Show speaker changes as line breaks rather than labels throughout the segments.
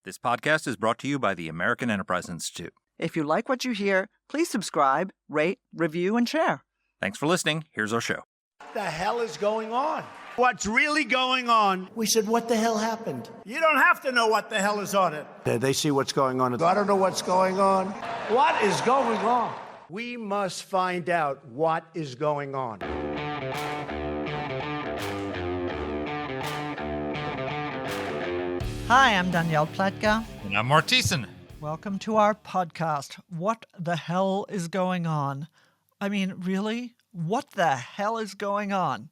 This podcast is brought to you by the American Enterprise Institute.
If you like what you hear, please subscribe, rate, review, and share.
Thanks for listening. Here's our show.
What the hell is going on?
What's really going on?
We said, what the hell happened? You don't have to know what the hell is on it.
They see what's going on.
I don't know what's going on. What is going on? We must find out what is going on.
Hi, I'm Danielle Pletka.
And I'm Mark Thiessen.
Welcome to our podcast, What the Hell is Going On? I mean, really? What the hell is going on?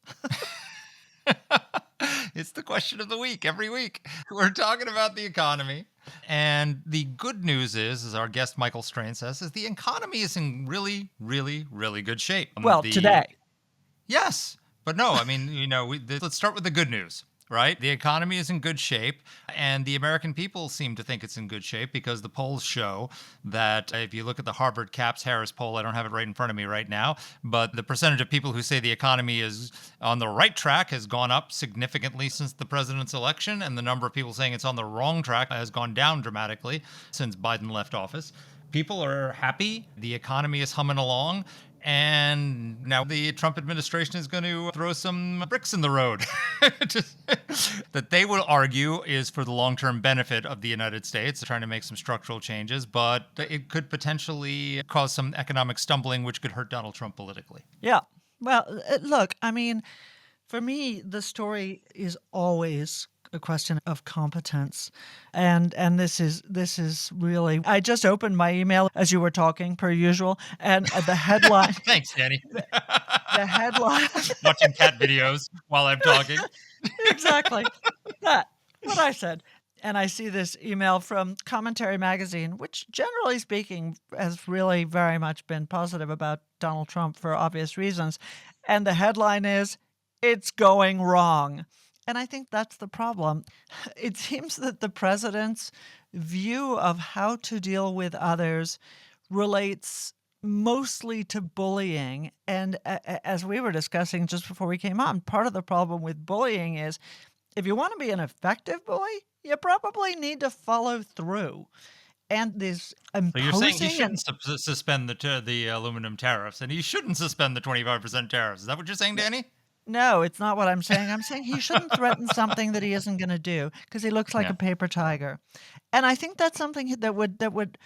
It's the question of the week every week. We're talking about the economy. And the good news is, as our guest Michael Strain says, is the economy is in really, really, really good shape.
Well, today.
Yes. But no, I mean, let's start with the good news. Right? The economy is in good shape, and the American people seem to think it's in good shape because the polls show that if you look at the Harvard Caps Harris poll, I don't have it right in front of me right now, but the percentage of people who say the economy is on the right track has gone up significantly since the president's election, and the number of people saying it's on the wrong track has gone down dramatically since Biden left office. People are happy. The economy is humming along. And now the Trump administration is going to throw some bricks in the road that they will argue is for the long-term benefit of the United States. They're trying to make some structural changes, but it could potentially cause some economic stumbling, which could hurt Donald Trump politically.
Yeah. Well, look, I mean, for me, the story is always a question of competence. And this is really, I just opened my email as you were talking, per usual, and the headline.
Thanks, Danny.
The headline.
Watching cat videos while I'm talking.
Exactly. That, what I said. And I see this email from Commentary Magazine, which generally speaking has really very much been positive about Donald Trump for obvious reasons. And the headline is, "It's going wrong." And I think that's the problem. It seems that the president's view of how to deal with others relates mostly to bullying. And as we were discussing just before we came on, part of the problem with bullying is if you want to be an effective bully, you probably need to follow through. And this imposing...
So you're saying he shouldn't suspend the aluminum tariffs, and he shouldn't suspend the 25% tariffs. Is that what you're saying, Danny?
No, it's not what I'm saying. I'm saying he shouldn't threaten something that he isn't going to do because he looks like a paper tiger. And I think that's something that would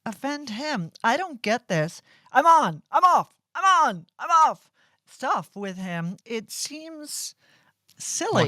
offend him. I don't get this. I'm on, I'm off, I'm on, I'm off stuff with him. It seems silly.
Well,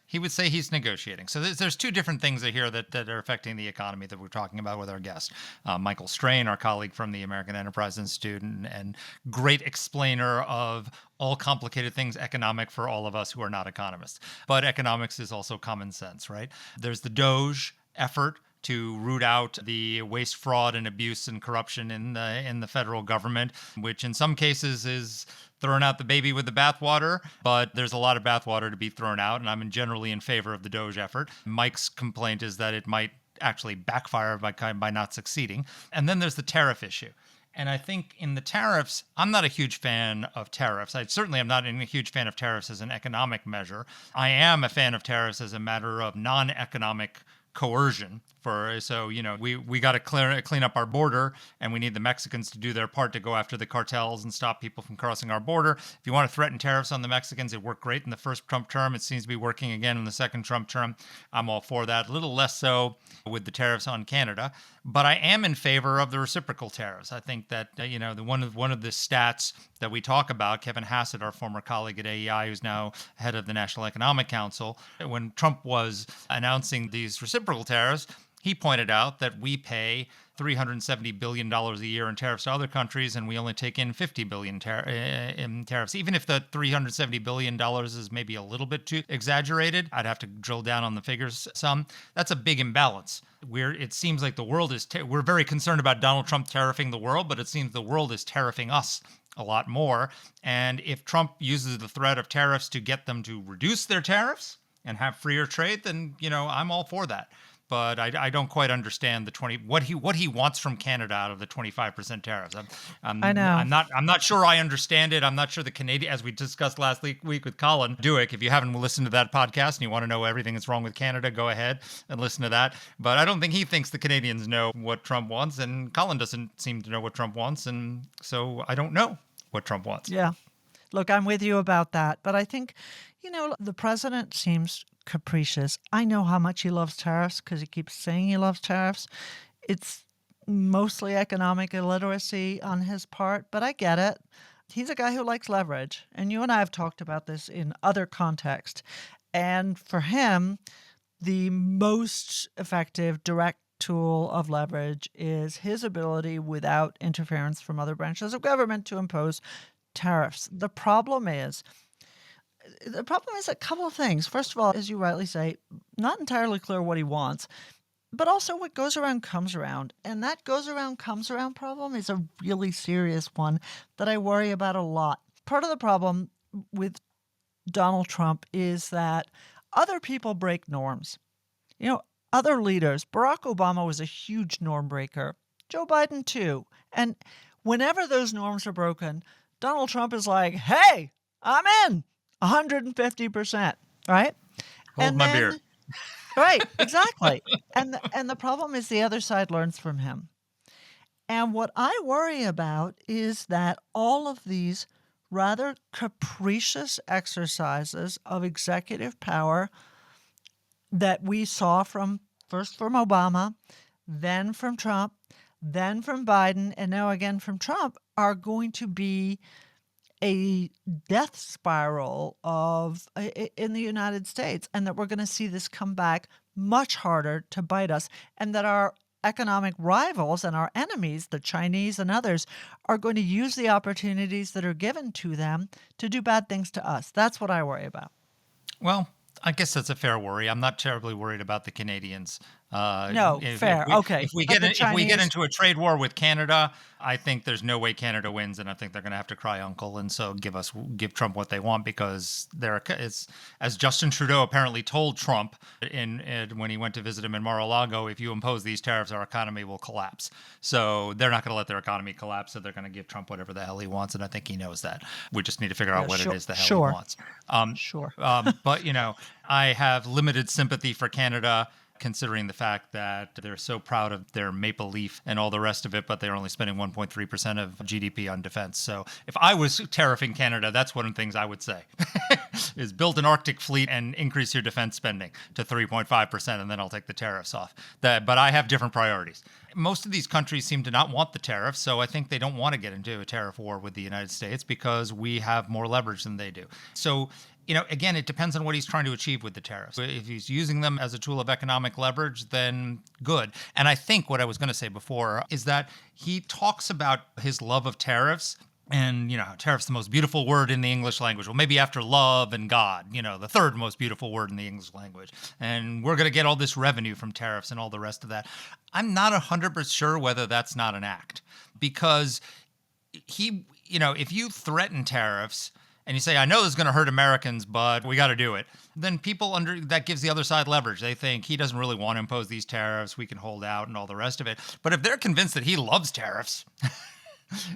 he would say he's negotiating. So there's two different things here that are affecting the economy that we're talking about with our guest, Michael Strain, our colleague from the American Enterprise Institute, and great explainer of all complicated things economic for all of us who are not economists. But economics is also common sense, right? There's the DOGE effort to root out the waste, fraud, and abuse and corruption in the federal government, which in some cases is throwing out the baby with the bathwater, but there's a lot of bathwater to be thrown out, and I'm generally in favor of the DOGE effort. Mike's complaint is that it might actually backfire by not succeeding. And then there's the tariff issue. And I think in the tariffs, I'm not a huge fan of tariffs. I certainly am not a huge fan of tariffs as an economic measure. I am a fan of tariffs as a matter of non-economic coercion. We got to clean up our border, and we need the Mexicans to do their part to go after the cartels and stop people from crossing our border. If you want to threaten tariffs on the Mexicans, it worked great in the first Trump term. It seems to be working again in the second Trump term. I'm all for that. A little less so with the tariffs on Canada, but I am in favor of the reciprocal tariffs. I think that one of the stats that we talk about, Kevin Hassett, our former colleague at AEI, who's now head of the National Economic Council, when Trump was announcing these reciprocal tariffs, he pointed out that we pay $370 billion a year in tariffs to other countries, and we only take in $50 billion in tariffs. Even if the $370 billion is maybe a little bit too exaggerated, I'd have to drill down on the figures some. That's a big imbalance. It seems like the world is, we're very concerned about Donald Trump tariffing the world, but it seems the world is tariffing us a lot more. And if Trump uses the threat of tariffs to get them to reduce their tariffs and have freer trade, then, I'm all for that. but I don't quite understand what he wants from Canada out of the 25% tariffs.
I know.
I'm not sure I understand it. I'm not sure the Canadian, as we discussed last week with Colin Duick. If you haven't listened to that podcast and you want to know everything that's wrong with Canada, go ahead and listen to that. But I don't think he thinks the Canadians know what Trump wants, and Colin doesn't seem to know what Trump wants, and so I don't know what Trump wants.
Yeah. Look, I'm with you about that. But I think, the president seems capricious. I know how much he loves tariffs because he keeps saying he loves tariffs. It's mostly economic illiteracy on his part, but I get it. He's a guy who likes leverage. And you and I have talked about this in other contexts. And for him, the most effective direct tool of leverage is his ability, without interference from other branches of government, to impose tariffs. The problem is a couple of things. First of all, as you rightly say, not entirely clear what he wants, but also what goes around comes around. And that goes around comes around problem is a really serious one that I worry about a lot. Part of the problem with Donald Trump is that other people break norms. Other leaders, Barack Obama was a huge norm breaker, Joe Biden too. And whenever those norms are broken, Donald Trump is like, hey, I'm in 150%, right?
Hold my beer.
Right, exactly. And the problem is the other side learns from him. And what I worry about is that all of these rather capricious exercises of executive power that we saw first from Obama, then from Trump, then from Biden, and now again from Trump, are going to be a death spiral in the United States, and that we're going to see this come back much harder to bite us, and that our economic rivals and our enemies, the Chinese and others, are going to use the opportunities that are given to them to do bad things to us. That's what I worry about.
Well, I guess that's a fair worry. I'm not terribly worried about the Canadians.
No, fair. Okay.
If we get into a trade war with Canada, I think there's no way Canada wins, and I think they're going to have to cry uncle, and so give Trump what they want, because it's, as Justin Trudeau apparently told Trump when he went to visit him in Mar-a-Lago, if you impose these tariffs, our economy will collapse. So they're not going to let their economy collapse. So they're going to give Trump whatever the hell he wants, and I think he knows that. We just need to figure out what it is the hell he wants.
Sure.
But I have limited sympathy for Canada, considering the fact that they're so proud of their maple leaf and all the rest of it, but they're only spending 1.3% of GDP on defense. So if I was tariffing Canada, that's one of the things I would say, is build an Arctic fleet and increase your defense spending to 3.5%, and then I'll take the tariffs off. But I have different priorities. Most of these countries seem to not want the tariffs, so I think they don't want to get into a tariff war with the United States because we have more leverage than they do. So again, it depends on what he's trying to achieve with the tariffs. If he's using them as a tool of economic leverage, then good. And I think what I was going to say before is that he talks about his love of tariffs. And, tariffs, the most beautiful word in the English language. Well, maybe after love and God, the third most beautiful word in the English language. And we're going to get all this revenue from tariffs and all the rest of that. I'm not 100% sure whether that's not an act. Because if you threaten tariffs, and you say, I know this is going to hurt Americans, but we got to do it, then that gives the other side leverage. They think he doesn't really want to impose these tariffs, we can hold out and all the rest of it. But if they're convinced that he loves tariffs,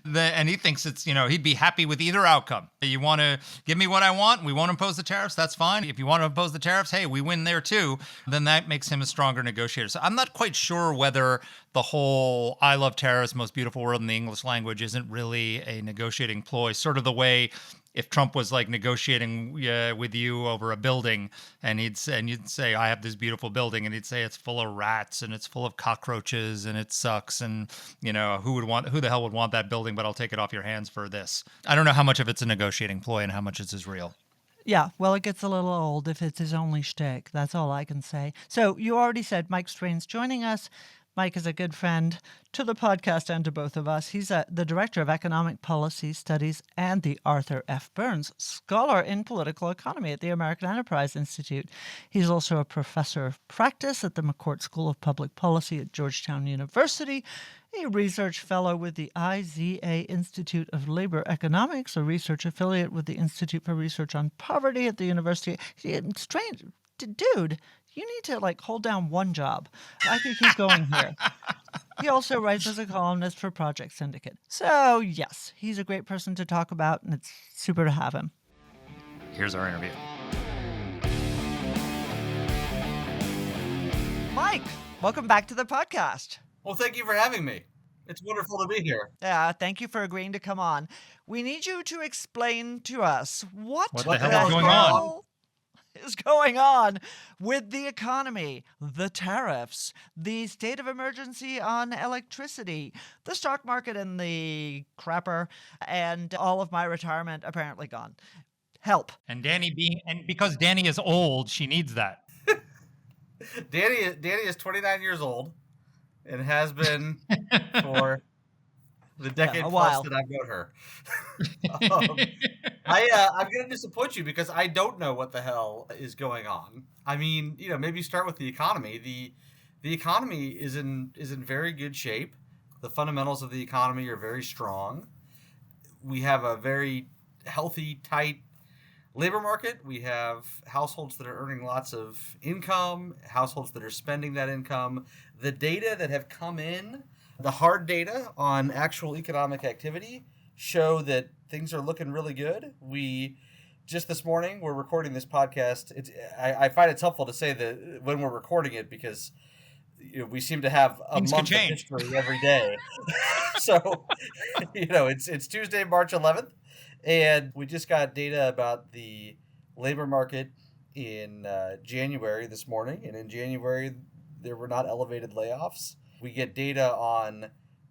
and he thinks he'd be happy with either outcome. You want to give me what I want, we won't impose the tariffs, that's fine. If you want to impose the tariffs, hey, we win there too, then that makes him a stronger negotiator. So I'm not quite sure whether the whole I love tariffs, most beautiful word in the English language, isn't really a negotiating ploy, sort of the way if Trump was like negotiating with you over a building, and you'd say, I have this beautiful building, and he'd say it's full of rats and it's full of cockroaches and it sucks, and who the hell would want that building, but I'll take it off your hands for this. I don't know how much of it's a negotiating ploy and how much is real.
Yeah, well, it gets a little old if it's his only shtick. That's all I can say. So you already said Mike Strain's joining us. Mike is a good friend to the podcast and to both of us. He's the Director of Economic Policy Studies and the Arthur F. Burns Scholar in Political Economy at the American Enterprise Institute. He's also a professor of practice at the McCourt School of Public Policy at Georgetown University, a research fellow with the IZA Institute of Labor Economics, a research affiliate with the Institute for Research on Poverty at the University. Strange, dude. you need to like hold down one job. I could keep going here. He also writes as a columnist for Project Syndicate. So, yes, he's a great person to talk about, and it's super to have him.
Here's our interview.
Mike, welcome back to the podcast.
Well, thank you for having me. It's wonderful to be here.
Thank you for agreeing to come on. We need you to explain to us what
the hell is going on?
is going on with the economy, the tariffs, the state of emergency on electricity, the stock market and the crapper, and all of my retirement apparently gone. Help.
And because Danny is old, she needs that.
Danny is 29 years old and has been for the decade plus that I've known her. I'm going to disappoint you because I don't know what the hell is going on. I mean, maybe start with the economy. The economy is in very good shape. The fundamentals of the economy are very strong. We have a very healthy, tight labor market. We have households that are earning lots of income, households that are spending that income. The data that have come in, the hard data on actual economic activity, show that things are looking really good. We just this morning, we're recording this podcast. I find it's helpful to say that when we're recording it because we seem to have a
Things
month of history every day. So, it's Tuesday, March 11th. And we just got data about the labor market in January this morning. And in January, there were not elevated layoffs. We get data on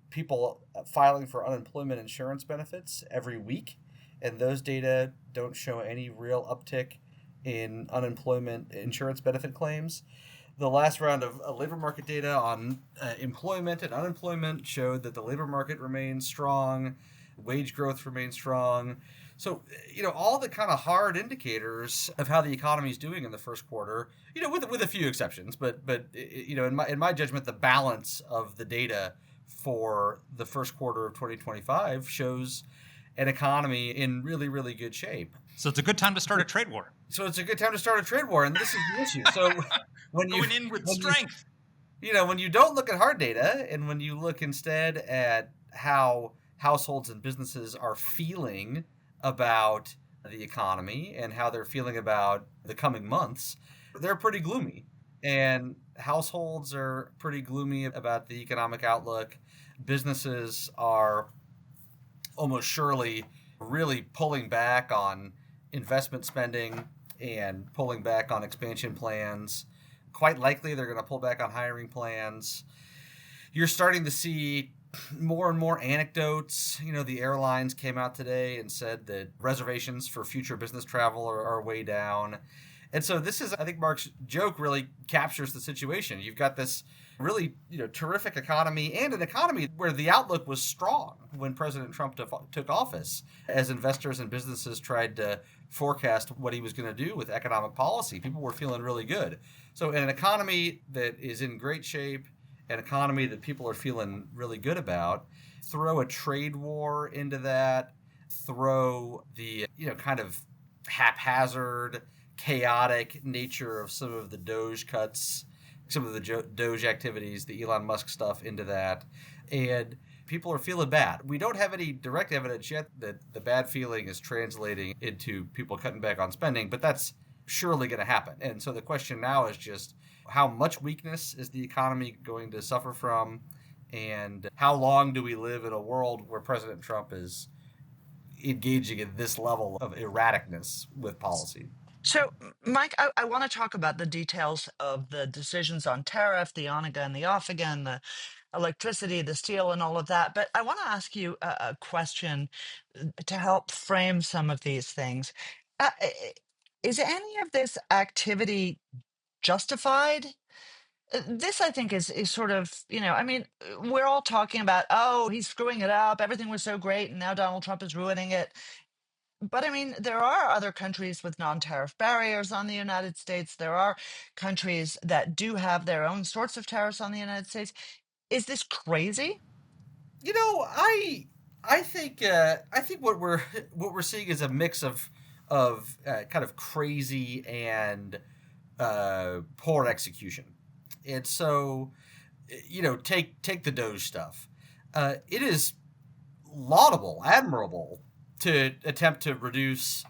people filing for unemployment insurance benefits every week. And those data don't show any real uptick in unemployment insurance benefit claims. The last round of labor market data on employment and unemployment showed that the labor market remains strong. Wage growth remains strong. So, all the kind of hard indicators of how the economy is doing in the first quarter, with a few exceptions, but in my judgment, the balance of the data for the first quarter of 2025 shows an economy in really, really good shape.
So it's a good time to start a trade war.
And this is the issue. So when you
going in with strength,
when you don't look at hard data and when you look instead at how households and businesses are feeling about the economy and how they're feeling about the coming months, they're pretty gloomy. And households are pretty gloomy about the economic outlook. Businesses are almost surely really pulling back on investment spending and pulling back on expansion plans. Quite likely they're going to pull back on hiring plans. You're starting to see more and more anecdotes. The airlines came out today and said that reservations for future business travel are way down. And so this is, I think Mark's joke really captures the situation. You've got this really, terrific economy and an economy where the outlook was strong when President Trump took office, as investors and businesses tried to forecast what he was going to do with economic policy. People were feeling really good. So in an economy that is in great shape, an economy that people are feeling really good about, throw a trade war into that, throw the, kind of haphazard, chaotic nature of some of the Doge cuts, some of the Doge activities, the Elon Musk stuff into that, and people are feeling bad. We don't have any direct evidence yet that the bad feeling is translating into people cutting back on spending, but that's surely going to happen. And so the question now is just, how much weakness is the economy going to suffer from? And how long do we live in a world where President Trump is engaging in this level of erraticness with policy?
So, Mike, I want to talk about the details of the decisions on tariff, the on again, the off again, the electricity, the steel, and all of that. But I want to ask you a question to help frame some of these things. Is any of this activity justified? This, I think, is sort of, we're all talking about, oh, he's screwing it up. Everything was so great. And now Donald Trump is ruining it. But there are other countries with non-tariff barriers on the United States. There are countries that do have their own sorts of tariffs on the United States. Is this crazy?
I think what we're seeing is a mix of kind of crazy and poor execution. And so, take the Doge stuff. It is laudable, admirable to attempt to reduce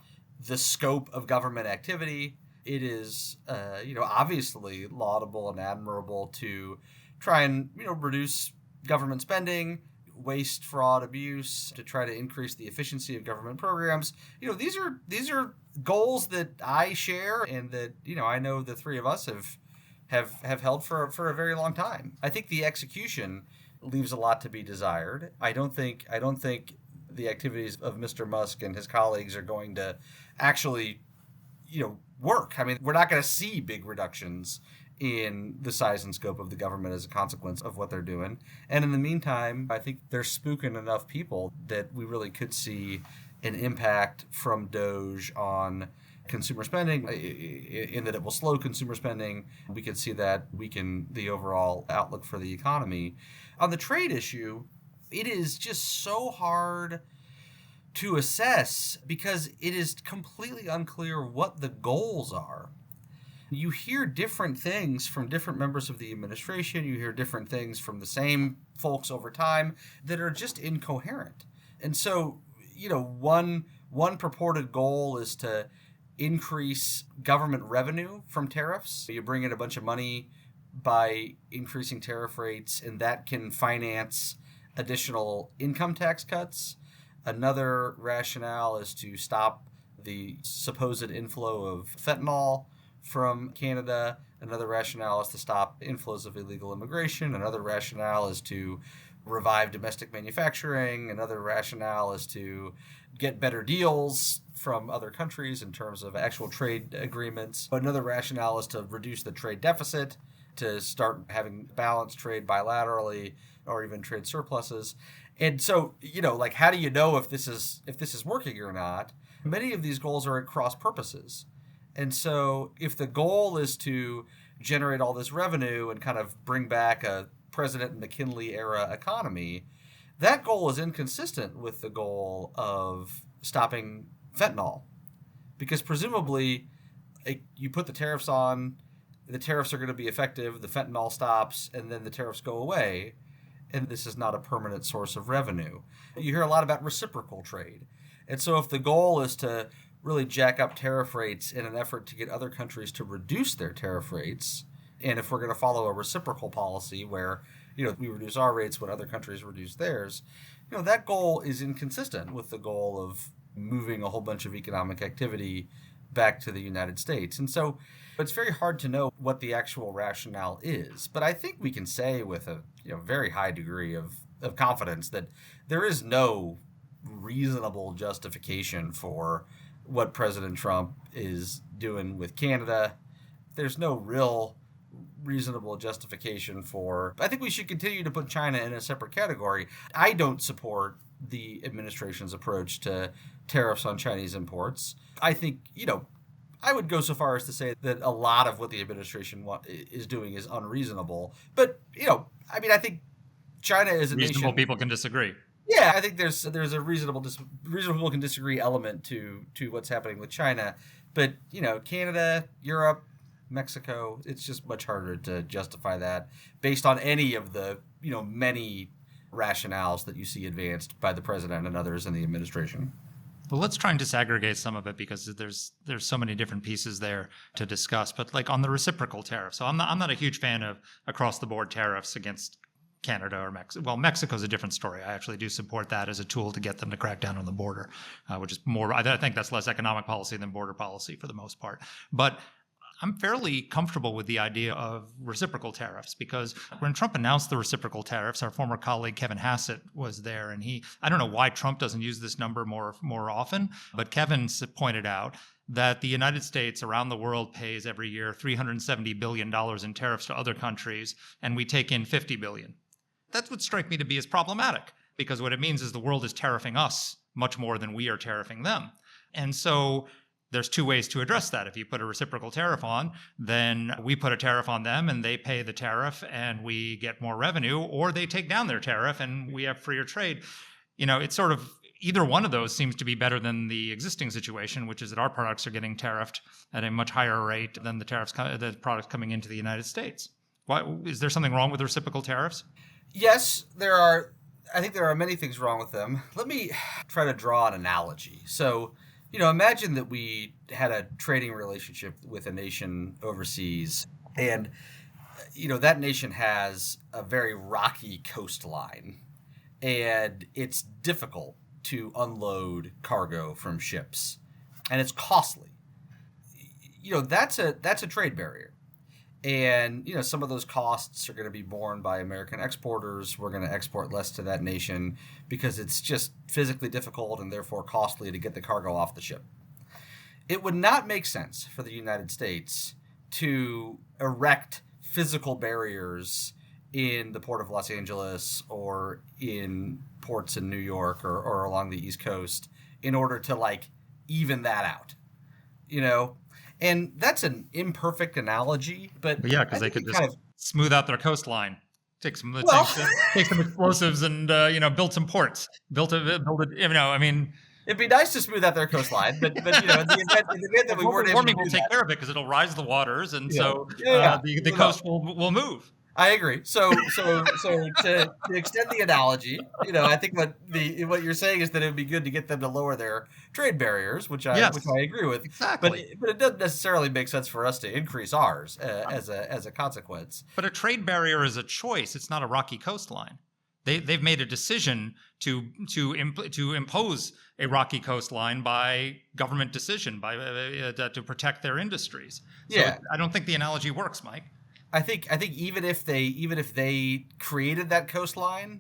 the scope of government activity. It is, obviously laudable and admirable to try and, reduce government spending, waste, fraud, abuse, to try to increase the efficiency of government programs. These are goals that I share and that, I know the three of us have held for a very long time. I think the execution leaves a lot to be desired. I don't think the activities of Mr. Musk and his colleagues are going to actually, work. I mean, we're not going to see big reductions in the size and scope of the government as a consequence of what they're doing. And in the meantime, I think they're spooking enough people that we really could see an impact from Doge on consumer spending, in that it will slow consumer spending. We could see that weaken the overall outlook for the economy. On the trade issue, it is just so hard to assess because it is completely unclear what the goals are. You hear different things from different members of the administration. You hear different things from the same folks over time that are just incoherent. And so, one purported goal is to increase government revenue from tariffs. You bring in a bunch of money by increasing tariff rates, and that can finance additional income tax cuts. Another rationale is to stop the supposed inflow of fentanyl from Canada. Another rationale is to stop inflows of illegal immigration. Another rationale is to revive domestic manufacturing. Another rationale is to get better deals from other countries in terms of actual trade agreements. Another rationale is to reduce the trade deficit, to start having balanced trade bilaterally or even trade surpluses. And so, how do you know if this is working or not? Many of these goals are at cross purposes. And so if the goal is to generate all this revenue and kind of bring back a President McKinley era economy, that goal is inconsistent with the goal of stopping fentanyl. Because presumably you put the tariffs on, the tariffs are going to be effective, the fentanyl stops, and then the tariffs go away. And this is not a permanent source of revenue. You hear a lot about reciprocal trade. And so if the goal is to really jack up tariff rates in an effort to get other countries to reduce their tariff rates, and if we're going to follow a reciprocal policy where, we reduce our rates when other countries reduce theirs, that goal is inconsistent with the goal of moving a whole bunch of economic activity back to the United States. And so it's very hard to know what the actual rationale is. But I think we can say with a very high degree of confidence that there is no reasonable justification for what President Trump is doing with Canada. There's no real reasonable justification for. I think we should continue to put China in a separate category. I don't support the administration's approach to tariffs on Chinese imports. I think, I would go so far as to say that a lot of what the administration is doing is unreasonable. But, I think China is a
Reasonable
nation.
people can disagree.
Yeah, I think there's a reasonable people can disagree element to what's happening with China. But, Canada, Europe, Mexico, it's just much harder to justify that based on any of the, many rationales that you see advanced by the president and others in the administration.
Well, let's try and disaggregate some of it because there's so many different pieces there to discuss. But like on the reciprocal tariff, so I'm not a huge fan of across the board tariffs against Canada or Mexico. Well, Mexico's a different story. I actually do support that as a tool to get them to crack down on the border, which is more. I think that's less economic policy than border policy for the most part. But I'm fairly comfortable with the idea of reciprocal tariffs because when Trump announced the reciprocal tariffs, our former colleague Kevin Hassett was there, and I don't know why Trump doesn't use this number more often, but Kevin pointed out that the United States around the world pays every year $370 billion in tariffs to other countries, and we take in $50 billion. That would strike me to be as problematic because what it means is the world is tariffing us much more than we are tariffing them. And so there's two ways to address that. If you put a reciprocal tariff on, then we put a tariff on them and they pay the tariff and we get more revenue, or they take down their tariff and we have freer trade. It's sort of either one of those seems to be better than the existing situation, which is that our products are getting tariffed at a much higher rate than the products coming into the United States. Why, is there something wrong with reciprocal tariffs?
Yes, there are. I think there are many things wrong with them. Let me try to draw an analogy. So, imagine that we had a trading relationship with a nation overseas, and that nation has a very rocky coastline, and it's difficult to unload cargo from ships, and it's costly. That's a trade barrier. And, some of those costs are going to be borne by American exporters. We're going to export less to that nation because it's just physically difficult and therefore costly to get the cargo off the ship. It would not make sense for the United States to erect physical barriers in the port of Los Angeles or in ports in New York or along the East Coast in order to, even that out, And that's an imperfect analogy, but
yeah, because they could just smooth out their coastline, take some explosives, and build some ports, build it.
It'd be nice to smooth out their coastline, but in the event that we weren't able to
will take care of it because it'll rise the waters, and the coast will move.
I agree. So to extend the analogy, I think what you're saying is that it would be good to get them to lower their trade barriers, which I agree with.
Exactly.
But it doesn't necessarily make sense for us to increase ours as a consequence.
But a trade barrier is a choice. It's not a rocky coastline. They've made a decision to impose a rocky coastline by government decision to protect their industries. So I don't think the analogy works, Mike.
I think even if they created that coastline,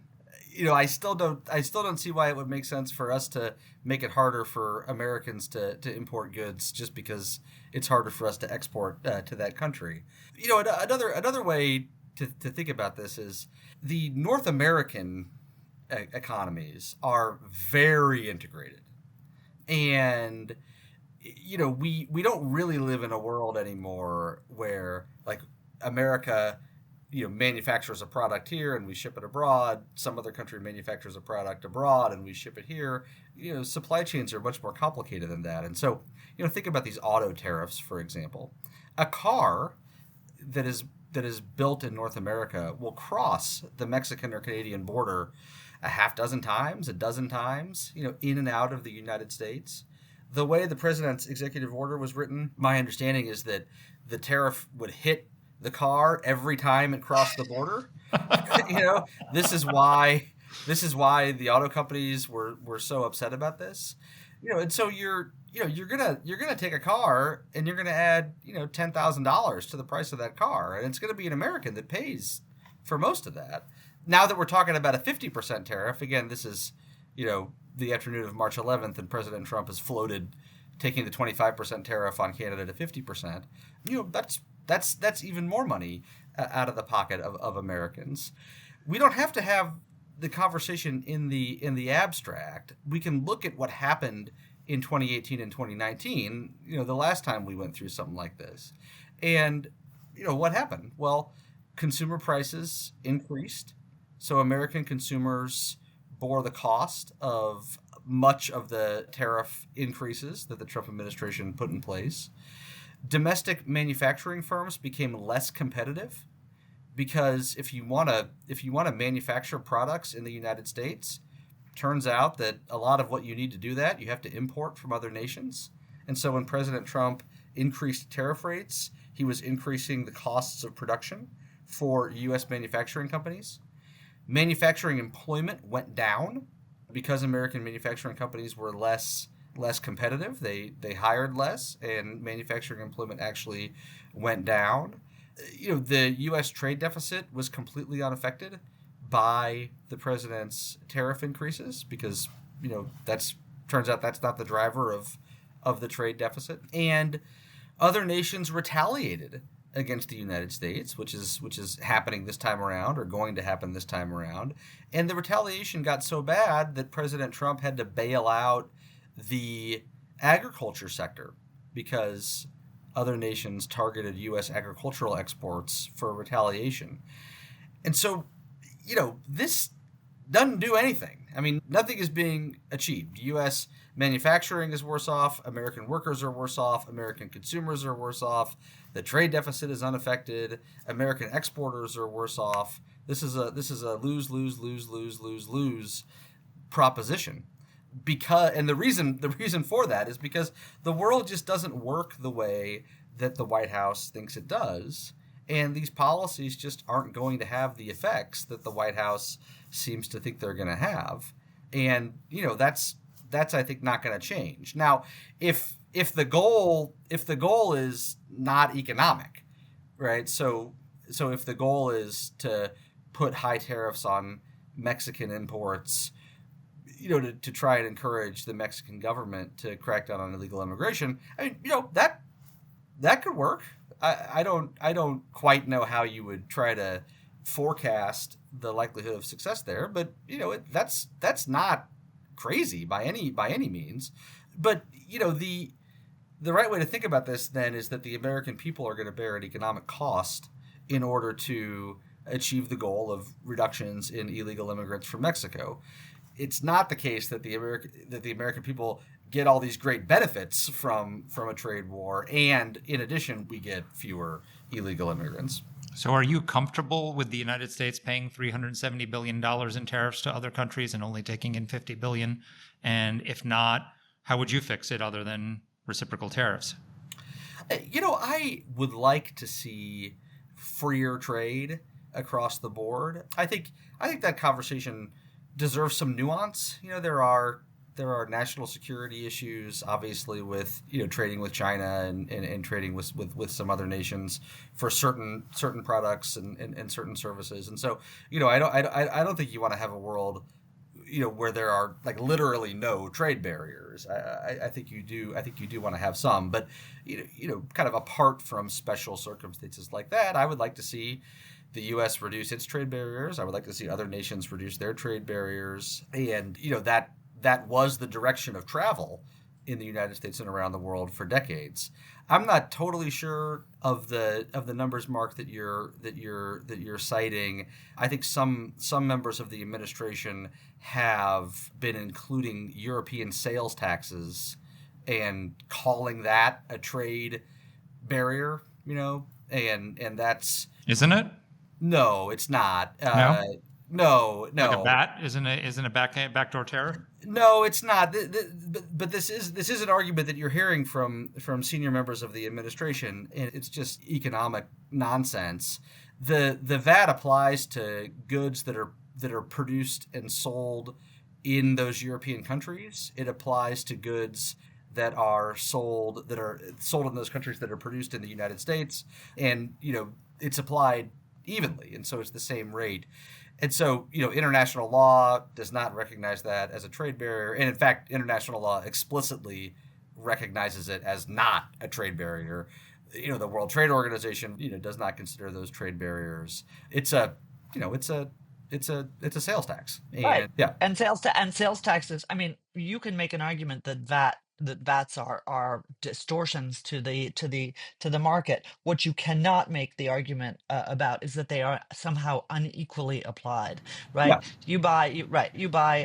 I still don't see why it would make sense for us to make it harder for Americans to import goods just because it's harder for us to export to that country. Another way to think about this is the North American economies are very integrated, and we don't really live in a world anymore where America, manufactures a product here and we ship it abroad. Some other country manufactures a product abroad and we ship it here. Supply chains are much more complicated than that. And so, think about these auto tariffs, for example. A car that is built in North America will cross the Mexican or Canadian border a half dozen times, a dozen times, in and out of the United States. The way the president's executive order was written, my understanding is that the tariff would hit the car every time it crossed the border. This is why the auto companies were so upset about this. And so you're gonna take a car and you're gonna add $10,000 to the price of that car, and it's gonna be an American that pays for most of that. Now that we're talking about a 50% tariff, again, this is the afternoon of March 11th, and President Trump has floated taking the 25% tariff on Canada to 50%. That's even more money out of the pocket of Americans. We don't have to have the conversation in the abstract. We can look at what happened in 2018 and 2019, the last time we went through something like this. And, what happened? Well, consumer prices increased. So American consumers bore the cost of much of the tariff increases that the Trump administration put in place. Domestic manufacturing firms became less competitive because if you want to manufacture products in the United States, turns out that a lot of what you need to do that, you have to import from other nations. And so when President Trump increased tariff rates, he was increasing the costs of production for U.S. manufacturing companies. Manufacturing employment went down because American manufacturing companies were less competitive. They hired less, and manufacturing employment actually went down. The U.S. trade deficit was completely unaffected by the president's tariff increases because turns out that's not the driver of the trade deficit. And other nations retaliated against the United States, which is happening this time around or going to happen this time around. And the retaliation got so bad that President Trump had to bail out the agriculture sector because other nations targeted U.S. agricultural exports for retaliation. And so, doesn't do anything. I mean, nothing is being achieved. U.S. manufacturing is worse off. American workers are worse off. American consumers are worse off. The trade deficit is unaffected. American exporters are worse off. This is a lose proposition. And the reason for that is because the world just doesn't work the way that the White House thinks it does, and these policies just aren't going to have the effects that the White House seems to think they're going to have. And that's I think not going to change. Now, if the goal is not economic, right? So if the goal is to put high tariffs on Mexican imports, to try and encourage the Mexican government to crack down on illegal immigration, I mean, that could work. I don't quite know how you would try to forecast the likelihood of success there, but that's not crazy by any means. But the right way to think about this then is that the American people are going to bear an economic cost in order to achieve the goal of reductions in illegal immigrants from Mexico. It's not the case that the American people get all these great benefits from a trade war, and in addition, we get fewer illegal immigrants.
So are you comfortable with the United States paying $370 billion in tariffs to other countries and only taking in $50 billion? And if not, how would you fix it other than reciprocal tariffs?
I would like to see freer trade across the board. I think that conversation deserves some nuance. There are national security issues, obviously, with trading with China and trading with some other nations for certain products and certain services. And so I don't think you want to have a world where there are like literally no trade barriers. I think you do want to have some, but kind of apart from special circumstances like that, I would like to see the U.S. reduce its trade barriers. I would like to see other nations reduce their trade barriers, and that was the direction of travel in the United States and around the world for decades. I'm not totally sure of the numbers, Mark, that you're citing. I think some members of the administration have been including European sales taxes and calling that a trade barrier. And that's
Isn't it?
No, it's not.
No?
No.
Like a bat isn't a backdoor tariff?
No, it's not. But this is an argument that you're hearing from senior members of the administration, and it's just economic nonsense. The VAT applies to goods that are produced and sold in those European countries. It applies to goods that are sold in those countries that are produced in the United States, and it's applied evenly, and so it's the same rate. And so, international law does not recognize that as a trade barrier. And in fact, international law explicitly recognizes it as not a trade barrier. The World Trade Organization, does not consider those trade barriers. It's a sales tax. And,
Right.
Yeah.
And sales taxes. I mean, you can make an argument that VATs are distortions to the market. What you cannot make the argument about is that they are somehow unequally applied, right?
Yeah.
You buy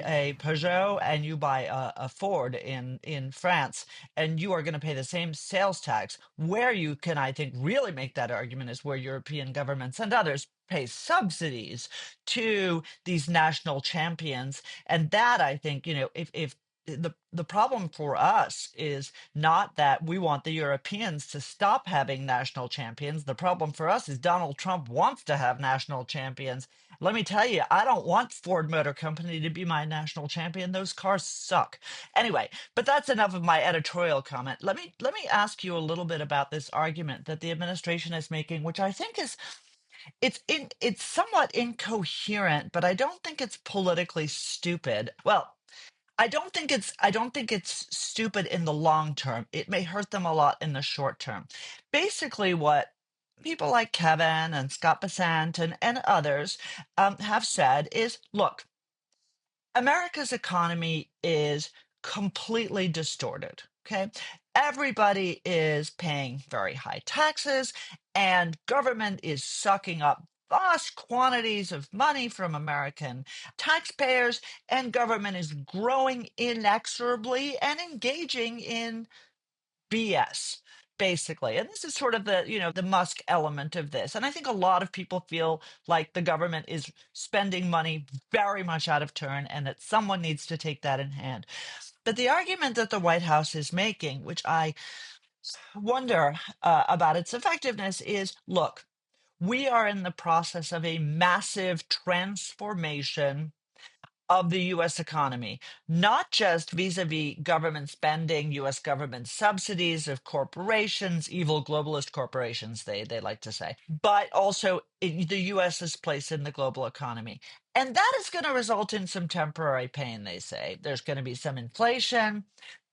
a Peugeot and you buy a Ford in France, and you are going to pay the same sales tax. Where you can, I think, really make that argument is where European governments and others pay subsidies to these national champions, and that, I think, if the problem for us is not that we want the Europeans to stop having national champions. The problem for us is Donald Trump wants to have national champions. Let me tell you, I don't want Ford Motor Company to be my national champion. Those cars suck. Anyway, but that's enough of my editorial comment. Let me ask you a little bit about this argument that the administration is making, which I think is it's somewhat incoherent, but I don't think it's politically stupid. Well, I don't think it's stupid in the long term. It may hurt them a lot in the short term. Basically, what people like Kevin and Scott Bessant and others have said is, look, America's economy is completely distorted. Okay. Everybody is paying very high taxes, and government is sucking up vast quantities of money from American taxpayers, and government is growing inexorably and engaging in BS, basically. And this is sort of the Musk element of this. And I think a lot of people feel like the government is spending money very much out of turn and that someone needs to take that in hand. But the argument that the White House is making, which I wonder about its effectiveness, is look, we are in the process of a massive transformation of the US economy, not just vis-a-vis government spending, US government subsidies of corporations, evil globalist corporations, they like to say, but also the US's place in the global economy. And that is going to result in some temporary pain, they say. There's going to be some inflation.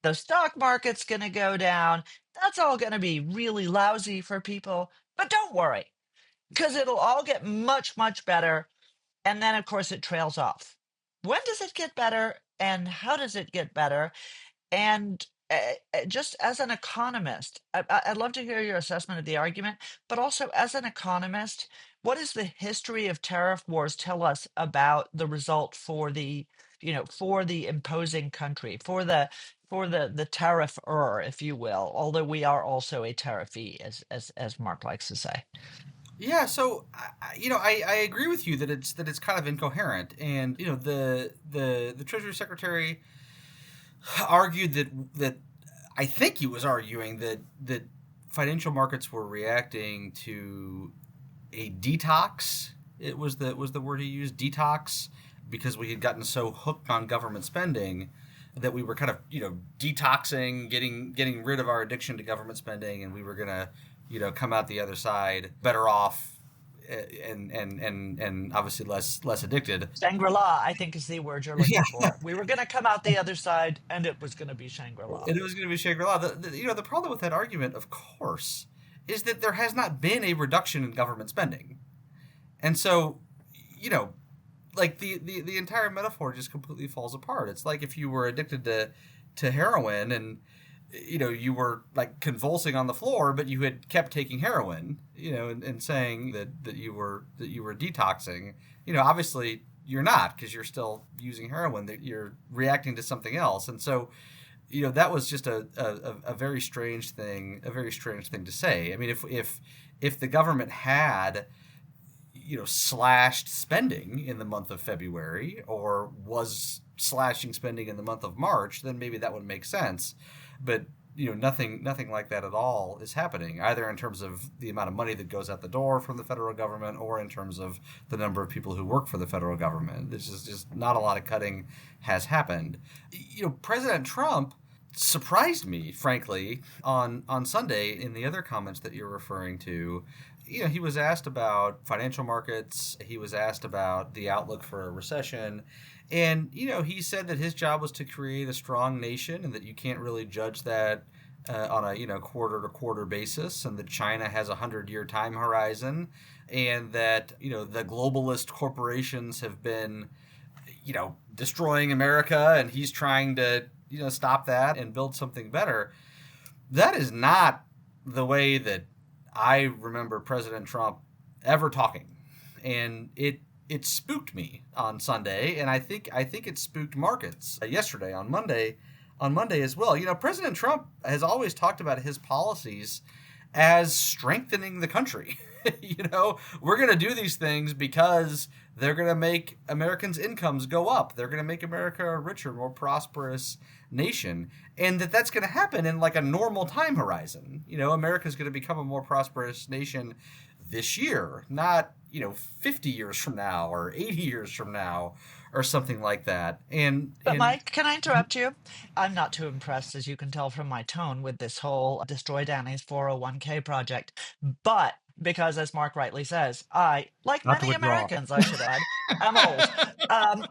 The stock market's going to go down. That's all going to be really lousy for people. But don't worry, because it'll all get much, much better. And then, of course, it trails off. When does it get better and how does it get better? And just as an economist, I'd love to hear your assessment of the argument, but also as an economist, what does the history of tariff wars tell us about the result for for the imposing country, for the tariffer, if you will, although we are also a tariffee, as Mark likes to say.
Yeah, so I agree with you that it's kind of incoherent, and the Treasury Secretary argued that I think he was arguing that financial markets were reacting to a detox. It was the word he used, detox, because we had gotten so hooked on government spending that we were kind of detoxing, getting rid of our addiction to government spending, and we were gonna come out the other side better off, and obviously less addicted.
Shangri-La, I think, is the word you're looking
Yeah.
for. We were going to come out the other side, and it was going to be Shangri-La.
And it was going to be Shangri-La. The problem with that argument, of course, is that there has not been a reduction in government spending, and so like the entire metaphor just completely falls apart. It's like if you were addicted to heroin and you were like convulsing on the floor, but you had kept taking heroin, and saying that you were detoxing. Obviously you're not, because you're still using heroin, that you're reacting to something else. And so, that was just a very strange thing, to say. I mean, if the government had, slashed spending in the month of February, or was slashing spending in the month of March, then maybe that would make sense. But nothing like that at all is happening, either in terms of the amount of money that goes out the door from the federal government, or in terms of the number of people who work for the federal government. There's just not a lot of cutting has happened. President Trump surprised me, frankly, on Sunday in the other comments that you're referring to. He was asked about financial markets. He was asked about the outlook for a recession. And, he said that his job was to create a strong nation, and that you can't really judge that on a quarter-to-quarter basis, and that China has a 100-year time horizon, and that, the globalist corporations have been, destroying America, and he's trying to, stop that and build something better. That is not the way that I remember President Trump ever talking. And it spooked me on Sunday, and I think it spooked markets yesterday, on Monday as well. President Trump has always talked about his policies as strengthening the country. We're going to do these things because they're going to make Americans' incomes go up. They're going to make America a richer, more prosperous nation, and that's going to happen in like a normal time horizon. America's going to become a more prosperous nation this year, not 50 years from now or 80 years from now or something like that.
But Mike, can I interrupt you? I'm not too impressed, as you can tell from my tone, with this whole Destroy Danny's 401k project. But because, as Mark rightly says, I, like
Not to
many
withdraw.
Americans, I should add, am old.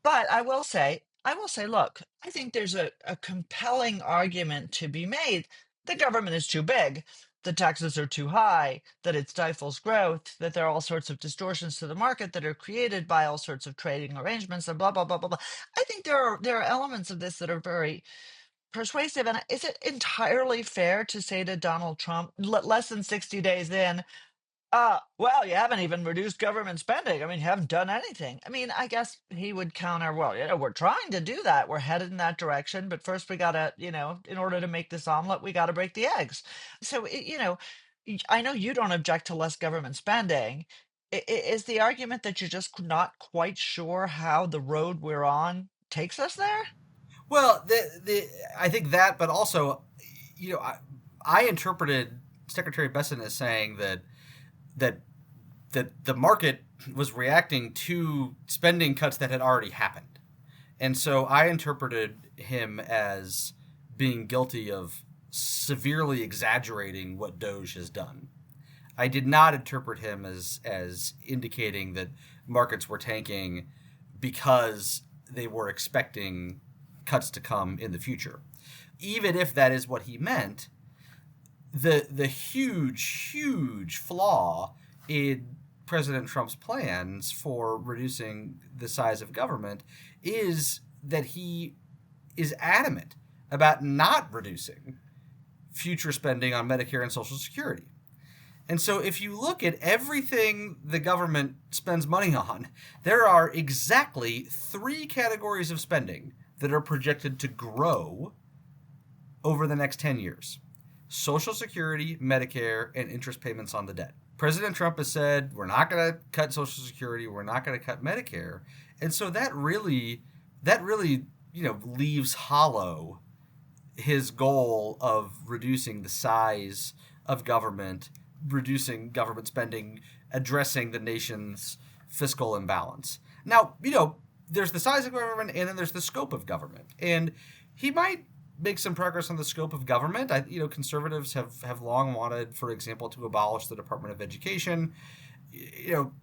But I will say, look, I think there's a compelling argument to be made. The government is too big. The taxes are too high, that it stifles growth, that there are all sorts of distortions to the market that are created by all sorts of trading arrangements, and blah, blah, blah, blah, blah. I think there are elements of this that are very persuasive. And is it entirely fair to say to Donald Trump, less than 60 days in, Well, you haven't even reduced government spending. I mean, you haven't done anything. I mean, I guess he would counter, well, we're trying to do that. We're headed in that direction. But first, we got to, in order to make this omelet, we got to break the eggs. So, I know you don't object to less government spending. Is the argument that you're just not quite sure how the road we're on takes us there?
Well, I think that, but also, I interpreted Secretary Besson as saying that the market was reacting to spending cuts that had already happened. And so I interpreted him as being guilty of severely exaggerating what Doge has done. I did not interpret him as indicating that markets were tanking because they were expecting cuts to come in the future. Even if that is what he meant, the huge flaw in President Trump's plans for reducing the size of government is that he is adamant about not reducing future spending on Medicare and Social Security. And so if you look at everything the government spends money on, there are exactly 3 categories of spending that are projected to grow over the next 10 years. Social Security, Medicare, and interest payments on the debt. President Trump has said, we're not going to cut Social Security, we're not going to cut Medicare. And so that really, leaves hollow his goal of reducing the size of government, reducing government spending, addressing the nation's fiscal imbalance. Now, there's the size of government and then there's the scope of government. And he might make some progress on the scope of government. Conservatives have long wanted, for example, to abolish the Department of Education.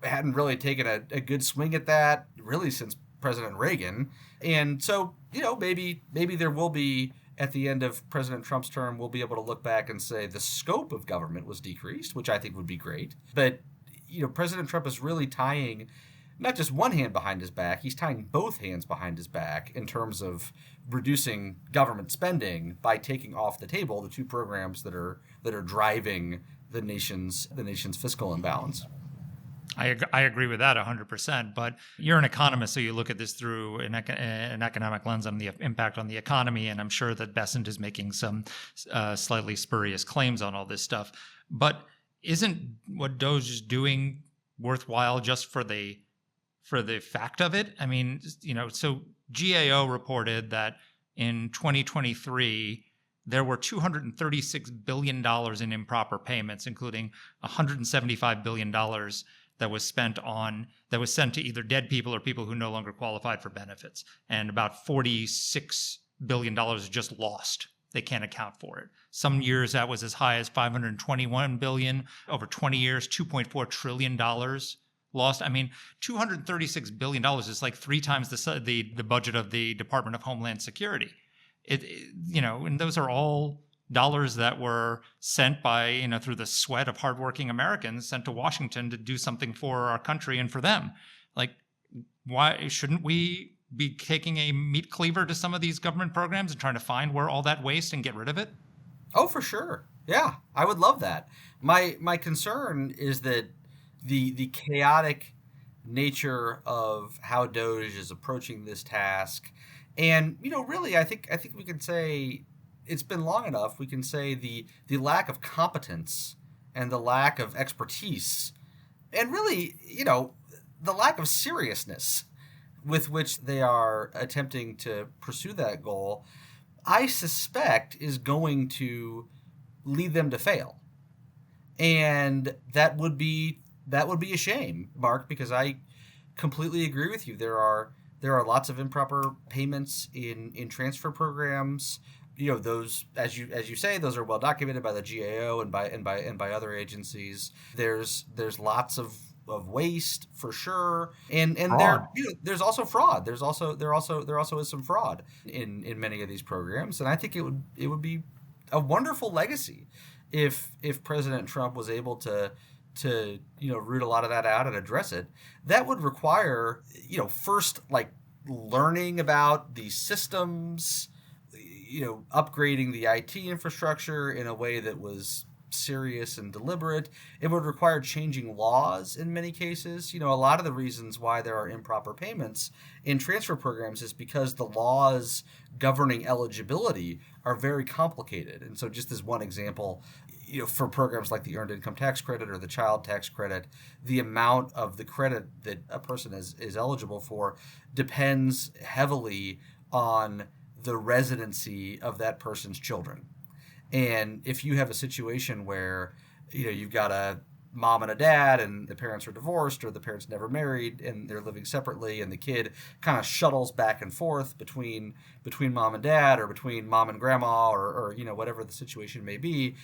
Hadn't really taken a good swing at that really since President Reagan. And so, maybe there will be, at the end of President Trump's term, we'll be able to look back and say the scope of government was decreased, which I think would be great. But, President Trump is really tying not just one hand behind his back, he's tying both hands behind his back in terms of reducing government spending by taking off the table the 2 programs that are driving the nation's fiscal imbalance.
I agree with that 100%. But you're an economist, so you look at this through an economic lens on the impact on the economy, and I'm sure that Besant is making some slightly spurious claims on all this stuff. But isn't what Doge is doing worthwhile just for the fact of it? I mean, so GAO reported that in 2023 there were $236 billion in improper payments, including $175 billion that was sent to either dead people or people who no longer qualified for benefits, and about $46 billion is just lost. They can't account for it. Some years that was as high as $521 billion. Over 20 years, $2.4 trillion lost. I mean, $236 billion is like 3 times the budget of the Department of Homeland Security. And those are all dollars that were sent by, through the sweat of hardworking Americans, sent to Washington to do something for our country and for them. Like, why shouldn't we be taking a meat cleaver to some of these government programs and trying to find where all that waste and get rid of it?
Oh, for sure. Yeah, I would love that. My concern is that the chaotic nature of how Doge is approaching this task, and really, I think we can say it's been long enough. We can say the lack of competence and the lack of expertise, and really, the lack of seriousness with which they are attempting to pursue that goal, I suspect is going to lead them to fail. And that would be a shame, Mark, because I completely agree with you. There are lots of improper payments in transfer programs. Those, as you say, those are well documented by the GAO and by other agencies. There's lots of waste for sure, and there's also fraud. There also is some fraud in many of these programs, and I think it would be a wonderful legacy if President Trump was able to root a lot of that out and address it. That would require first, like, learning about these systems, upgrading the IT infrastructure in a way that was serious and deliberate. It would require changing laws in many cases. A lot of the reasons why there are improper payments in transfer programs is because the laws governing eligibility are very complicated. And so just as one example, for programs like the Earned Income Tax Credit or the Child Tax Credit, the amount of the credit that a person is eligible for depends heavily on the residency of that person's children. And if you have a situation where, you've got a mom and a dad and the parents are divorced or the parents never married and they're living separately and the kid kind of shuttles back and forth between mom and dad or between mom and grandma or whatever the situation may be,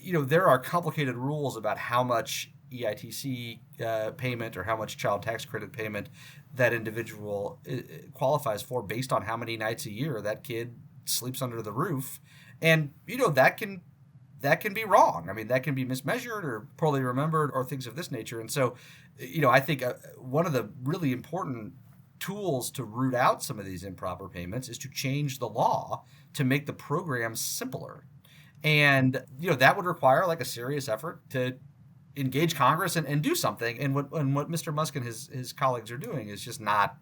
there are complicated rules about how much EITC payment or how much child tax credit payment that individual qualifies for based on how many nights a year that kid sleeps under the roof. And, that can be wrong. I mean, that can be mismeasured or poorly remembered or things of this nature. And so, I think one of the really important tools to root out some of these improper payments is to change the law to make the program simpler. And, that would require like a serious effort to engage Congress and do something. And what Mr. Musk and his colleagues are doing is just not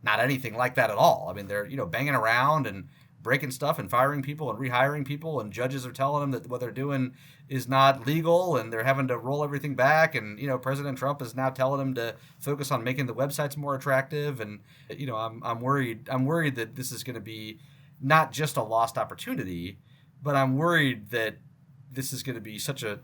anything like that at all. I mean, they're, banging around and breaking stuff and firing people and rehiring people, and judges are telling them that what they're doing is not legal and they're having to roll everything back. And, President Trump is now telling them to focus on making the websites more attractive. And, I'm worried that this is going to be not just a lost opportunity, but I'm worried that this is going to be such a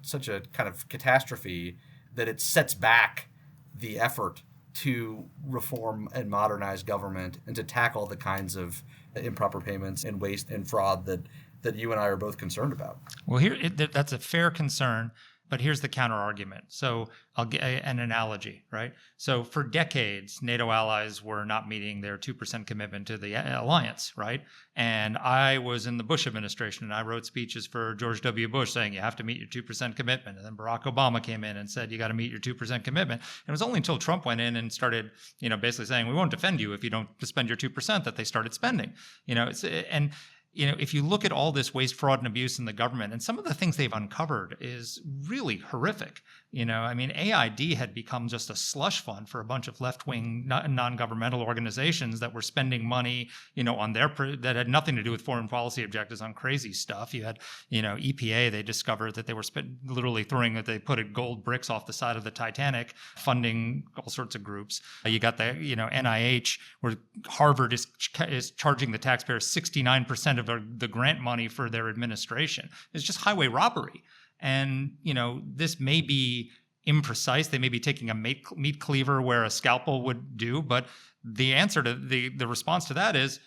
kind of catastrophe that it sets back the effort to reform and modernize government and to tackle the kinds of improper payments and waste and fraud that you and I are both concerned about.
Well, that's a fair concern, but here's the counter argument. So I'll get an analogy, right? So for decades, NATO allies were not meeting their 2% commitment to the alliance, right? And I was in the Bush administration and I wrote speeches for George W. Bush saying you have to meet your 2% commitment. And then Barack Obama came in and said you got to meet your 2% commitment. And it was only until Trump went in and started, basically saying we won't defend you if you don't spend your 2% that they started spending. If you look at all this waste, fraud, and abuse in the government, and some of the things they've uncovered is really horrific. AID had become just a slush fund for a bunch of left-wing non-governmental organizations that were spending money, on that had nothing to do with foreign policy objectives on crazy stuff. You had, EPA, they discovered that they were literally they put gold bricks off the side of the Titanic, funding all sorts of groups. You got the, NIH, where Harvard is charging the taxpayers 69% of the grant money for their administration. It's just highway robbery. And, this may be imprecise. They may be taking a meat cleaver where a scalpel would do, but the answer to the response to that is,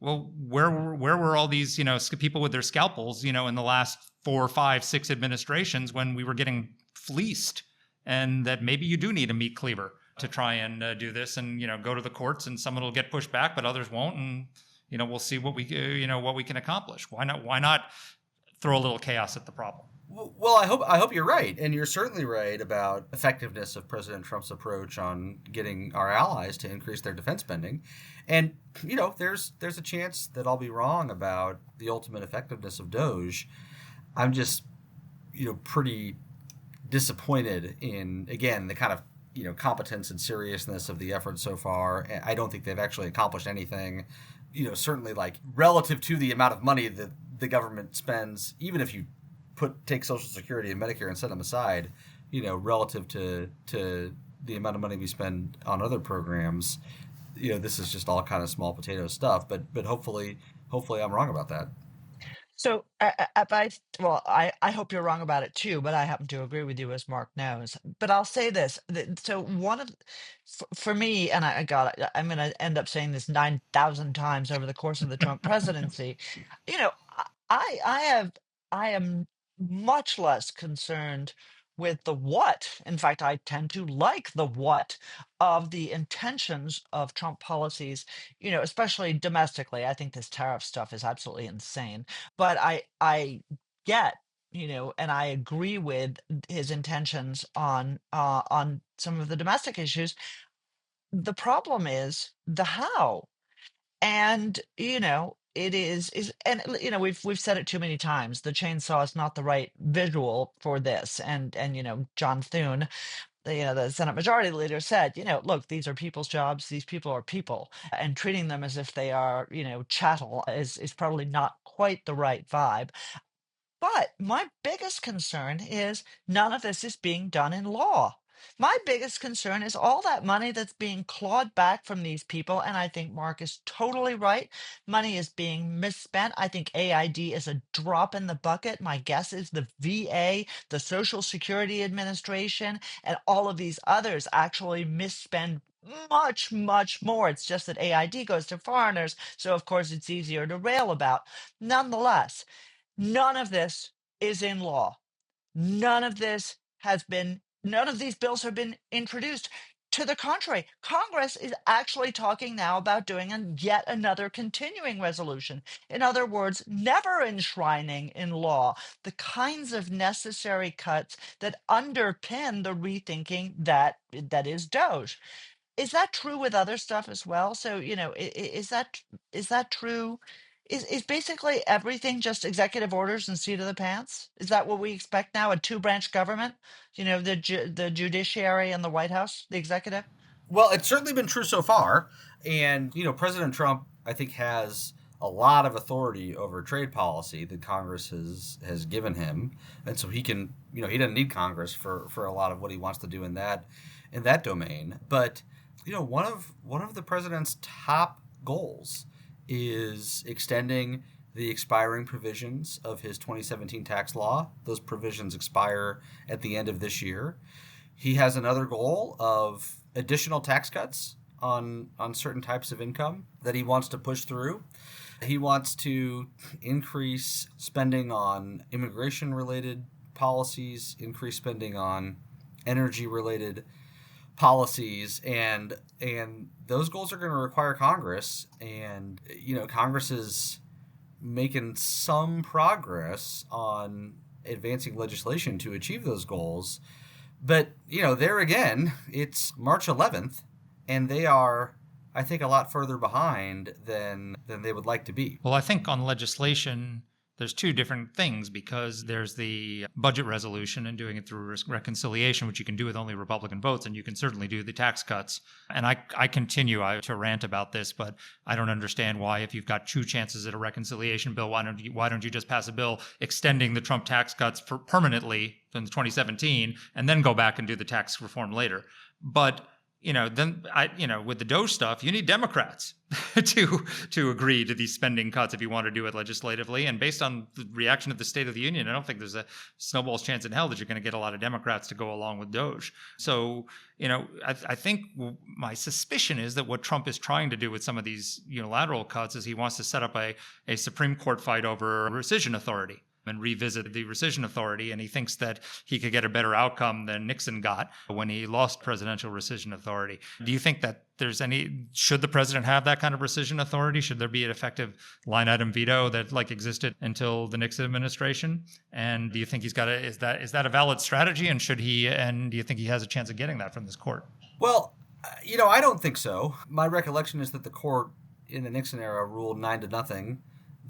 well, where were all these, people with their scalpels, in the last 4, 5, 6 administrations when we were getting fleeced? And that maybe you do need a meat cleaver to try and do this and, go to the courts, and some will get pushed back, but others won't. And, we'll see what we can accomplish. Why not throw a little chaos at the problem?
Well, I hope you're right, and you're certainly right about effectiveness of President Trump's approach on getting our allies to increase their defense spending. And there's a chance that I'll be wrong about the ultimate effectiveness of DOGE. I'm just pretty disappointed in, again, the kind of competence and seriousness of the effort so far. I don't think they've actually accomplished anything. Certainly like relative to the amount of money that the government spends, even if you take Social Security and Medicare and set them aside, relative to the amount of money we spend on other programs, this is just all kind of small potato stuff. But hopefully I'm wrong about that.
So, I hope you're wrong about it too, but I happen to agree with you, as Mark knows. But I'll say this: so for me, and I'm going to end up saying this 9,000 times over the course of the Trump presidency. You know, I am much less concerned with the what. In fact, I tend to like the what of the intentions of Trump policies, especially domestically. I think this tariff stuff is absolutely insane. But I get, and I agree with his intentions on some of the domestic issues. The problem is the how. And, it is and we've said it too many times. The chainsaw is not the right visual for this. And John Thune, the Senate Majority Leader, said, look, these are people's jobs. These people are people, and treating them as if they are, chattel is probably not quite the right vibe. But my biggest concern is none of this is being done in law. My biggest concern is all that money that's being clawed back from these people. And I think Mark is totally right. Money is being misspent. I think AID is a drop in the bucket. My guess is the VA, the Social Security Administration, and all of these others actually misspend much, much more. It's just that AID goes to foreigners. So, of course, it's easier to rail about. Nonetheless, none of this is in law. None of these bills have been introduced. To the contrary, Congress is actually talking now about doing yet another continuing resolution. In other words, never enshrining in law the kinds of necessary cuts that underpin the rethinking that is Doge. Is that true with other stuff as well? So, is that true? Is basically everything just executive orders and seat of the pants? Is that what we expect now? A two-branch government? The judiciary and the White House, the executive?
Well, it's certainly been true so far. And, President Trump, I think, has a lot of authority over trade policy that Congress has given him. And so he can, he doesn't need Congress for a lot of what he wants to do in that domain. But, one of the president's top goals is extending the expiring provisions of his 2017 tax law. Those provisions expire at the end of this year. He has another goal of additional tax cuts on certain types of income that he wants to push through. He wants to increase spending on immigration-related policies, increase spending on energy-related policies, and those goals are going to require Congress. And Congress is making some progress on advancing legislation to achieve those goals. But, there again, it's March 11th, and they are, I think, a lot further behind than they would like to be.
Well, I think on legislation, there's two different things, because there's the budget resolution and doing it through reconciliation, which you can do with only Republican votes, and you can certainly do the tax cuts. And I continue to rant about this, but I don't understand why, if you've got two chances at a reconciliation bill, why don't you just pass a bill extending the Trump tax cuts permanently in 2017 and then go back and do the tax reform later? But then with the Doge stuff, you need Democrats to agree to these spending cuts if you want to do it legislatively. And based on the reaction of the State of the Union, I don't think there's a snowball's chance in hell that you're going to get a lot of Democrats to go along with Doge. So, I think my suspicion is that what Trump is trying to do with some of these unilateral cuts is he wants to set up a Supreme Court fight over rescission authority and revisit the rescission authority. And he thinks that he could get a better outcome than Nixon got when he lost presidential rescission authority. Do you think that should the president have that kind of rescission authority? Should there be an effective line item veto that existed until the Nixon administration? And do you think is that a valid strategy? And do you think he has a chance of getting that from this court?
Well, I don't think so. My recollection is that the court in the Nixon era ruled 9-0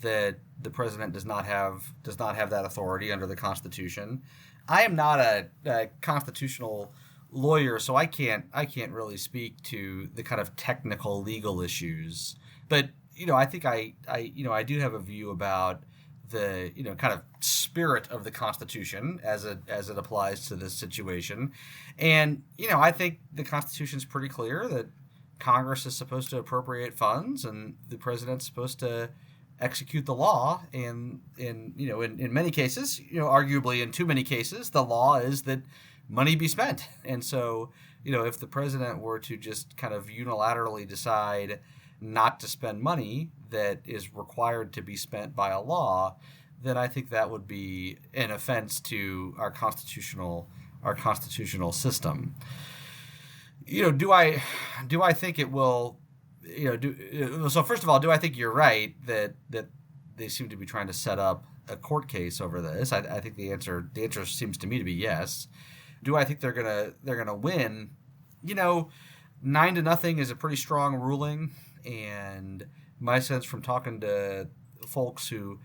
that the president does not have that authority under the Constitution. I am not a constitutional lawyer, so I can't really speak to the kind of technical legal issues. But I think I do have a view about the kind of spirit of the Constitution as it applies to this situation. And I think the Constitution is pretty clear that Congress is supposed to appropriate funds and the president's supposed to execute the law. And in many cases, arguably in too many cases, the law is that money be spent. And so, if the president were to just kind of unilaterally decide not to spend money that is required to be spent by a law, then I think that would be an offense to our constitutional system. Do I think it will? So first of all, do I think you're right that they seem to be trying to set up a court case over this? I think the answer seems to me to be yes. Do I think they're gonna win? 9-0 is a pretty strong ruling, and my sense from talking to folks who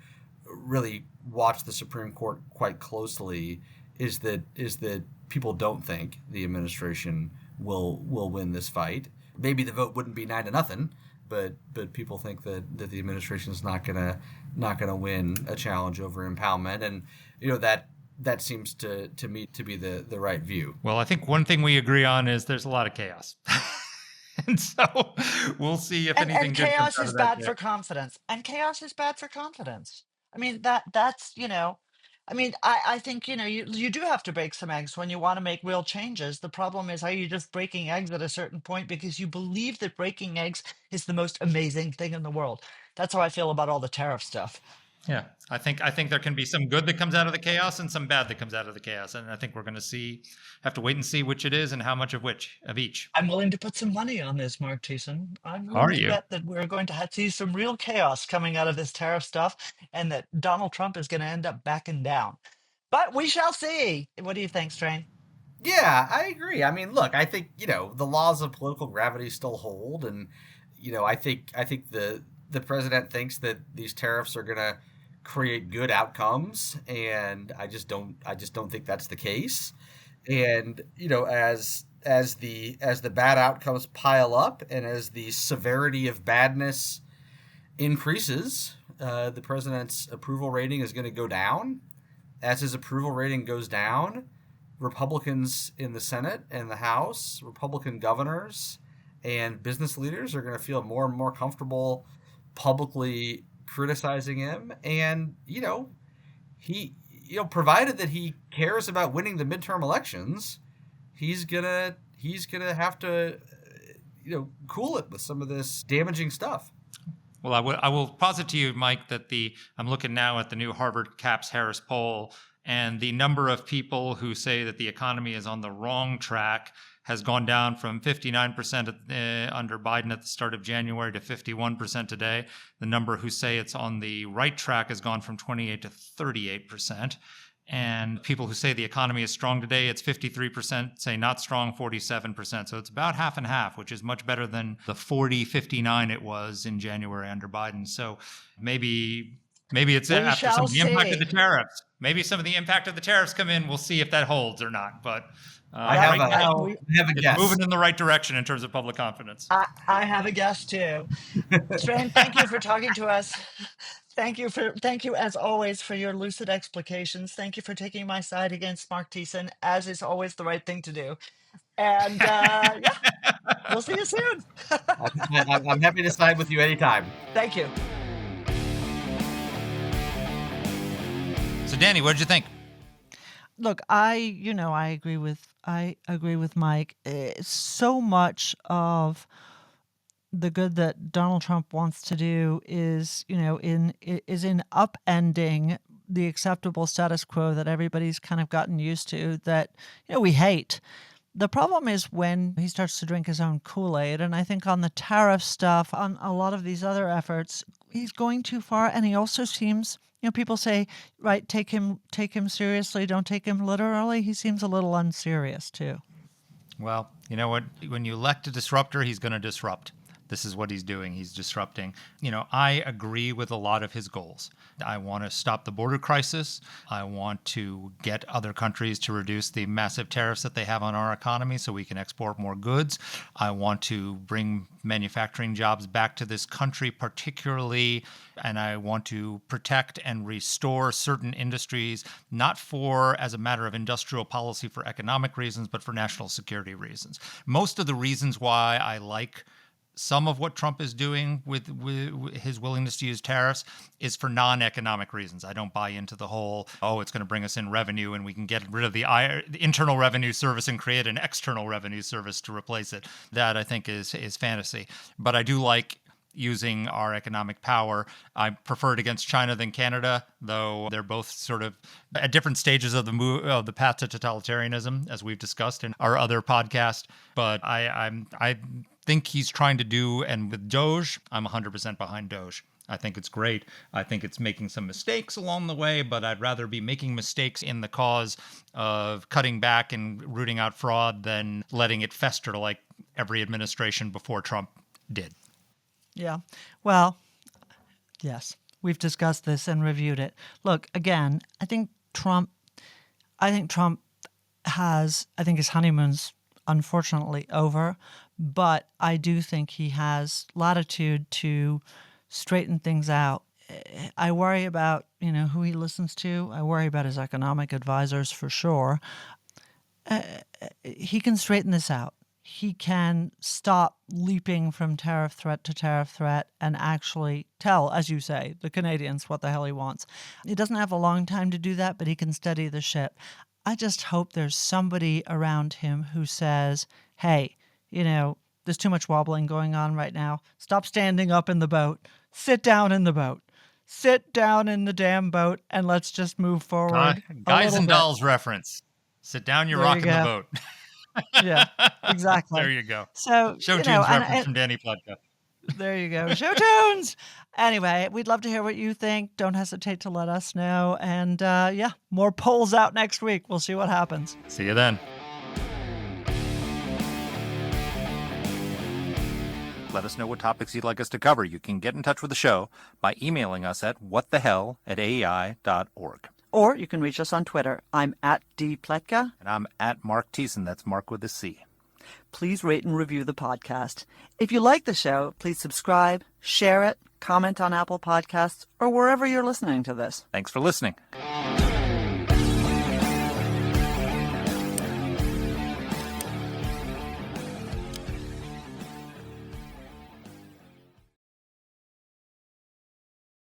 really watch the Supreme Court quite closely is that people don't think the administration will win this fight. Maybe the vote wouldn't be 9-0, but people think that the administration is not gonna win a challenge over impoundment, and that seems to me to be the right view.
Well, I think one thing we agree on is there's a lot of chaos. And so we'll see if anything
And
good comes
chaos
out
is
of that
bad
day.
for confidence. And chaos is bad for confidence. I mean, that's, I mean, I think, you do have to break some eggs when you want to make real changes. The problem is, are you just breaking eggs at a certain point because you believe that breaking eggs is the most amazing thing in the world? That's how I feel about all the tariff stuff.
Yeah, I think there can be some good that comes out of the chaos and some bad that comes out of the chaos, and I think we're going to have to wait and see which it is and how much of each.
I'm willing to put some money on this, Mark Thiessen. I'm
Are
willing to
you?
bet that we're going to see some real chaos coming out of this tariff stuff and that Donald Trump is going to end up backing down. But we shall see. What do you think, Strain?
Yeah, I agree. I mean, look, I think the laws of political gravity still hold, and I think the president thinks that these tariffs are going to create good outcomes, and I just don't think that's the case. And as the bad outcomes pile up and as the severity of badness increases, the president's approval rating is going to go down. As his approval rating goes down, Republicans in the Senate and the House, Republican governors and business leaders are going to feel more and more comfortable publicly criticizing him. And he provided that he cares about winning the midterm elections, he's gonna have to cool it with some of this damaging stuff.
Well, I will posit to you, Mike, that I'm looking now at the new Harvard Caps Harris poll, and the number of people who say that the economy is on the wrong track has gone down from 59% under Biden at the start of January to 51% today. The number who say it's on the right track has gone from 28 to 38%. And people who say the economy is strong today, it's 53%, say not strong, 47%. So it's about half and half, which is much better than the 40-59 it was in January under Biden. So maybe it's after some of the impact of the tariffs. Maybe some of the impact of the tariffs come in. We'll see if that holds or not. But right now, it's moving in the right direction in terms of public confidence.
I have a guess too. Strain, thank you for talking to us. Thank you as always for your lucid explications. Thank you for taking my side against Mark Thiessen, as is always the right thing to do. And we'll see you soon.
I'm happy to side with you anytime.
Thank you.
So Danny, what did you think?
Look, I agree with Mike. So much of the good that Donald Trump wants to do is in upending the acceptable status quo that everybody's kind of gotten used to, that we hate. The problem is when he starts to drink his own Kool-Aid, and I think on the tariff stuff, on a lot of these other efforts, he's going too far, and he also seems, people say, right, take him seriously, don't take him literally. He seems a little unserious too.
Well, you know what? When you elect a disruptor, he's going to disrupt. This is what he's doing. He's disrupting. I agree with a lot of his goals. I want to stop the border crisis. I want to get other countries to reduce the massive tariffs that they have on our economy so we can export more goods. I want to bring manufacturing jobs back to this country particularly, and I want to protect and restore certain industries, not as a matter of industrial policy for economic reasons, but for national security reasons. Most of the reasons why I like some of what Trump is doing with his willingness to use tariffs is for non-economic reasons. I don't buy into the whole, it's going to bring us in revenue and we can get rid of the internal revenue service and create an external revenue service to replace it. That I think is fantasy. But I do like using our economic power. I prefer it against China than Canada, though they're both sort of at different stages of the path to totalitarianism, as we've discussed in our other podcast. But I think he's trying to do, and with Doge, I'm 100% behind Doge. I think it's great. I think it's making some mistakes along the way, but I'd rather be making mistakes in the cause of cutting back and rooting out fraud than letting it fester like every administration before Trump did.
Yeah. Well, Yes, we've discussed this and reviewed it. Look, again, I think Trump his honeymoon's unfortunately over, but I do think he has latitude to straighten things out. I worry about, who he listens to. I worry about his economic advisors for sure. He can straighten this out. He can stop leaping from tariff threat to tariff threat and actually tell, as you say, the Canadians what the hell he wants. He doesn't have a long time to do that, but he can steady the ship. I just hope there's somebody around him who says, hey, there's too much wobbling going on right now. Stop standing up in the boat. Sit down in the boat. Sit down in the damn boat and let's just move forward.
Guys and dolls reference. Sit down, you're rocking the boat.
Yeah, exactly.
There you go.
So,
Show tunes reference from Danny Pludka.
There you go. Show tunes. Anyway, we'd love to hear what you think. Don't hesitate to let us know. And more polls out next week. We'll see what happens.
See you then. Let us know what topics you'd like us to cover. You can get in touch with the show by emailing us at whatthehell@aei.org.
Or you can reach us on Twitter. I'm at @dpletka.
And I'm at Mark Thiessen. That's Mark with a C.
Please rate and review the podcast. If you like the show, please subscribe, share it, comment on Apple Podcasts, or wherever you're listening to this.
Thanks for listening.